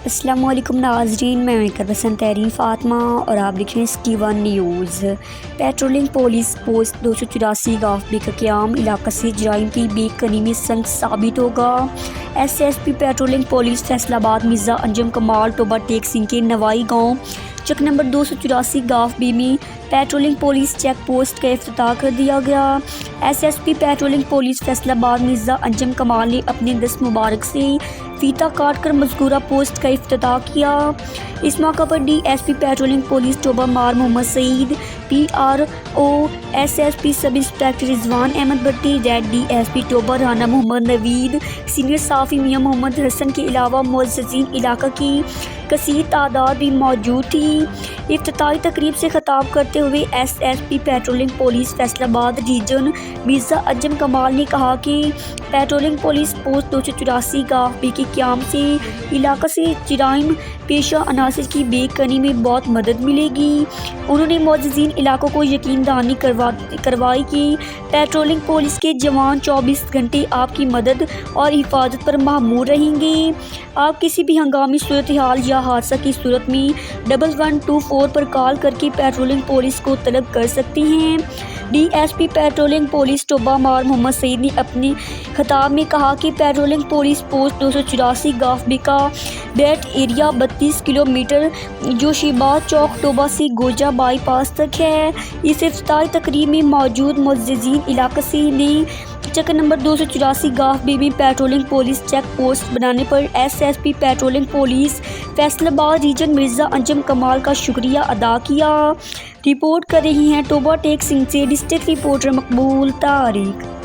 السلام علیکم ناظرین، میں پسند تحریر فاطمہ اور آپ دیکھ رہے ہیں ST1 news. Patrolling police post 284 گافبے کا قیام علاقہ سے جرائم کی بے کنی میں سنگ ثابت ہوگا۔ SP پٹرولنگ پولیس فیصل آباد مرزا انجم کمال ٹوبہ ٹیک سنگھ کے نوائی گاؤں چکنمبر 284 گافبے میں پٹرولنگ پولیس چیک پوسٹ کا افتتاح کر دیا گیا۔ SP پٹرولنگ پولیس فیصل آباد مرزا انجم کمال نے اپنے دست مبارک سے فیتہ کاٹ کر مذکورہ پوسٹ کا افتتاح کیا۔ اس موقع پر DSP پٹرولنگ پولیس ٹوبہ مار محمد سعید، PRO SSP سب انسپکٹر رضوان احمد بٹی، ریڈ DSP ٹوبہ رانا محمد نوید، سینئر صحافی میاں محمد حسن کے علاوہ معززین علاقہ کی کثیر تعداد بھی موجود تھی۔ افتتاحی تقریب سے خطاب کرتے ہوئے SSP پٹرولنگ پولیس فیصل آباد ریجن مرزا انجم کمال نے کہا کہ پٹرولنگ پولیس پوسٹ 284 گافبے کے قیام سے علاقہ سے جرائم پیشہ عناصر کی بے کنی میں بہت مدد ملے گی۔ انہوں نے معززین علاقوں کو یقین دہانی کروائی کہ پٹرولنگ پولیس کے جوان 24 گھنٹے آپ کی مدد اور حفاظت پر مامور رہیں گے۔ آپ کسی بھی ہنگامی صورتحال یا حادثہ کی صورت میں 1124 پر کال کر کے پٹرولنگ پولیس کو طلب کر سکتے ہیں۔ DSP پٹرولنگ پولیس ٹوبہ مار محمد سعید نے اپنے خطاب میں کہا کہ پٹرولنگ پولیس پوسٹ 284 گافبے کا بیٹ ایریا 32 کلومیٹر جوشیباد چوک ٹوبہ سے گوجا بائی پاس تک ہے۔ اس افتتاحی تقریب میں موجود معززین علاقہ سے نے چکنمبر 284 گافبے میں پٹرولنگ پولیس چیک پوسٹ بنانے پر SSP پٹرولنگ پولیس فیصل آباد ریجن مرزا انجم کمال کا شکریہ ادا کیا۔ رپورٹ کر رہی ہیں ٹوبہ ٹیک سنگھ سے ڈسٹرکٹ رپورٹر مقبول طارق۔